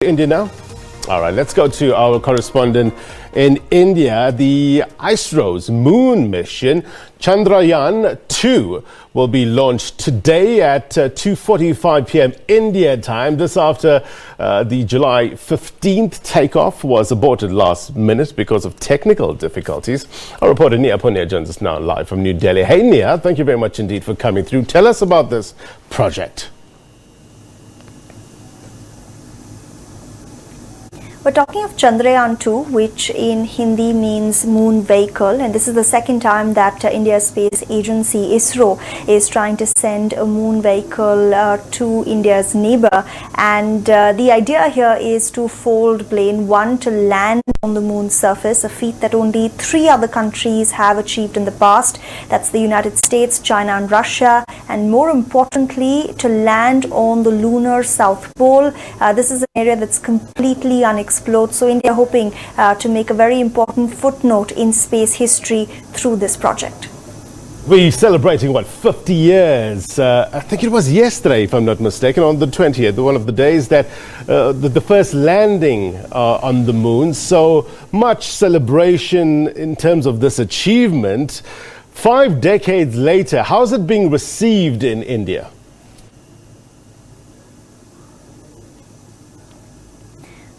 India now? All right, let's go to our correspondent in India. The ISRO's moon mission, Chandrayaan 2, will be launched today at 2:45 p.m. India time. This after the July 15th takeoff was aborted last minute because of technical difficulties. Our reporter Nia Punya joins us now live from New Delhi. Hey Nia, thank you very much indeed for coming through. Tell us about this project. We're talking of Chandrayaan 2, which in Hindi means moon vehicle, and this is the second time that India's space agency ISRO is trying to send a moon vehicle to India's neighbor. And the idea here is twofold, Blaine. One, to land on the moon's surface, a feat that only 3 other countries have achieved in the past. That's the United States, China and Russia. And more importantly, to land on the lunar South Pole. This is an area that's completely unexplored. So India hoping to make a very important footnote in space history through this project. We're celebrating, 50 years? I think it was yesterday, if I'm not mistaken, on the 20th, one of the days that the first landing on the moon. So much celebration in terms of this achievement. 5 decades later, how's it being received in India?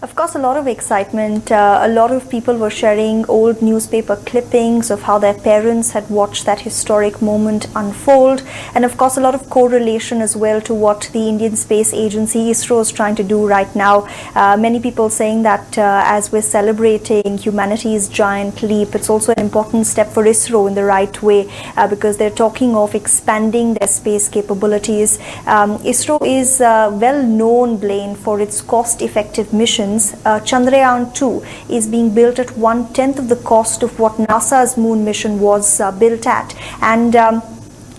Of course, a lot of excitement. A lot of people were sharing old newspaper clippings of how their parents had watched that historic moment unfold. And of course, a lot of correlation as well to what the Indian Space Agency ISRO is trying to do right now. Many people saying that as we're celebrating humanity's giant leap, it's also an important step for ISRO in the right way because they're talking of expanding their space capabilities. ISRO is well known, Blaine, for its cost-effective missions. Chandrayaan 2 is being built at 1/10 of the cost of what NASA's moon mission was built at. And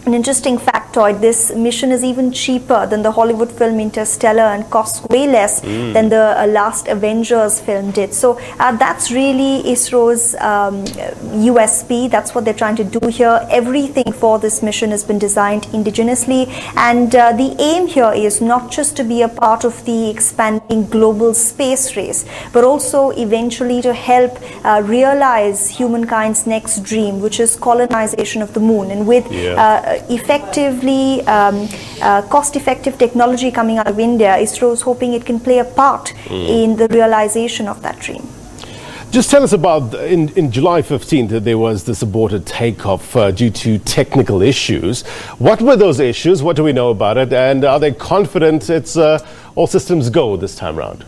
an interesting factoid, this mission is even cheaper than the Hollywood film Interstellar and costs way less than the last Avengers film did. So that's really ISRO's USP. That's what they're trying to do here. Everything for this mission has been designed indigenously, and the aim here is not just to be a part of the expanding global space race, but also eventually to help realize humankind's next dream, which is colonization of the moon. And with effectively cost-effective technology coming out of India, ISRO is hoping it can play a part in the realization of that dream. Just tell us about, in July 15th, there was this aborted takeoff due to technical issues. What were those issues? What do we know about it? And are they confident it's all systems go this time around?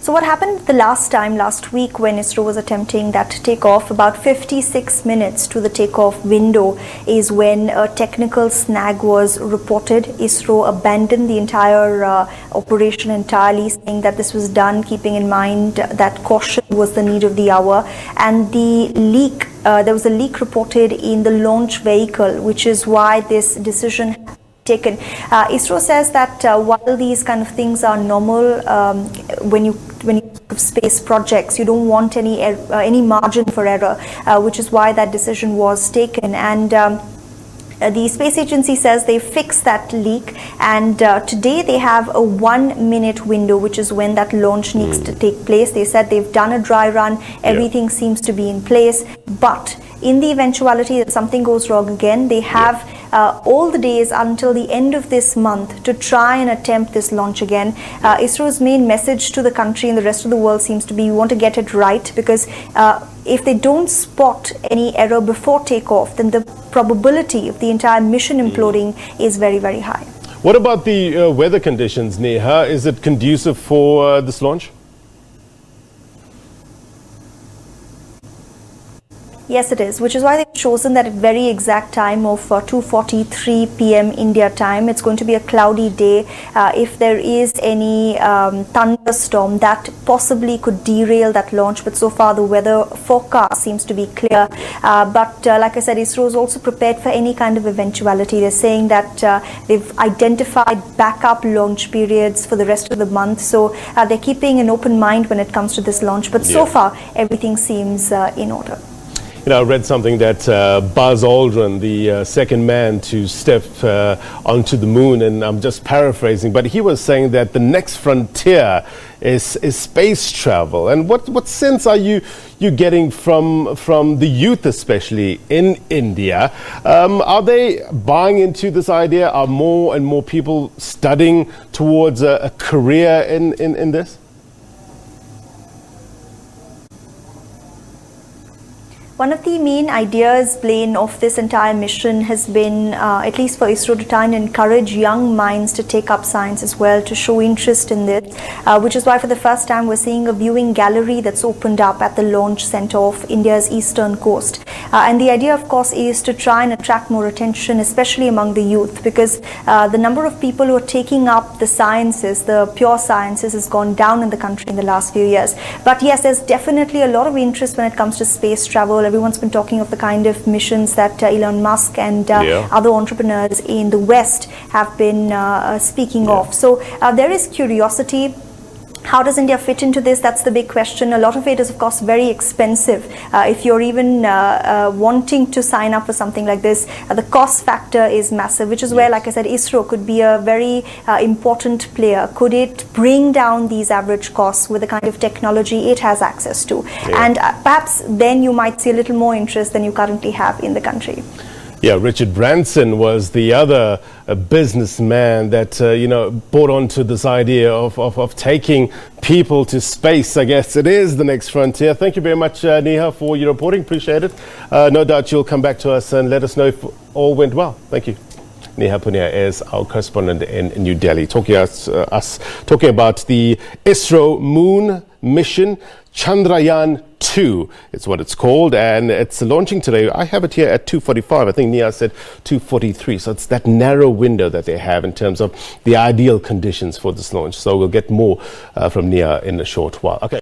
So what happened the last week when ISRO was attempting that takeoff, about 56 minutes to the takeoff window is when a technical snag was reported. ISRO abandoned the entire operation entirely, saying that this was done keeping in mind that caution was the need of the hour. And the leak, there was a leak reported in the launch vehicle, which is why this decision taken. ISRO says that while these kind of things are normal, when you have space projects, you don't want any margin for error, which is why that decision was taken. And the space agency says they fixed that leak, and today they have a 1-minute window, which is when that launch needs to take place. They said they've done a dry run, everything seems to be in place, but in the eventuality that something goes wrong again, they have all the days until the end of this month to try and attempt this launch again. ISRO's main message to the country and the rest of the world seems to be, we want to get it right, because if they don't spot any error before takeoff, then the probability of the entire mission imploding is very, very high. What about the weather conditions, Neha? Is it conducive for this launch? Yes, it is, which is why they've chosen that very exact time of 2:43 p.m. India time. It's going to be a cloudy day. If there is any thunderstorm, that possibly could derail that launch. But so far, the weather forecast seems to be clear. But like I said, ISRO is also prepared for any kind of eventuality. They're saying that they've identified backup launch periods for the rest of the month. So they're keeping an open mind when it comes to this launch. But so far, everything seems in order. I read something that Buzz Aldrin, the second man to step onto the moon, and I'm just paraphrasing, but he was saying that the next frontier is space travel. And what sense are you getting from the youth, especially in India? Are they buying into this idea? Are more and more people studying towards a career in this? One of the main ideas, Blaine, of this entire mission has been, at least for ISRO, to try and encourage young minds to take up science as well, to show interest in this, which is why for the first time we're seeing a viewing gallery that's opened up at the launch center of India's eastern coast. And the idea, of course, is to try and attract more attention, especially among the youth, because the number of people who are taking up the sciences, the pure sciences, has gone down in the country in the last few years. But yes, there's definitely a lot of interest when it comes to space travel. Everyone's been talking of the kind of missions that Elon Musk and other entrepreneurs in the West have been speaking of. So there is curiosity. How does India fit into this? That's the big question. A lot of it is, of course, very expensive. If you're even wanting to sign up for something like this, the cost factor is massive, which is where, like I said, ISRO could be a very important player. Could it bring down these average costs with the kind of technology it has access to? And perhaps then you might see a little more interest than you currently have in the country. Yeah, Richard Branson was the other businessman that, brought onto this idea of taking people to space. I guess it is the next frontier. Thank you very much, Neha, for your reporting. Appreciate it. No doubt you'll come back to us and let us know if all went well. Thank you. Neha Punia is our correspondent in New Delhi, talking about the ISRO moon mission, Chandrayaan 2. It's what it's called, and it's launching today. I have it here at 2:45. I think Neha said 2:43. So it's that narrow window that they have in terms of the ideal conditions for this launch. So we'll get more from Neha in a short while. Okay.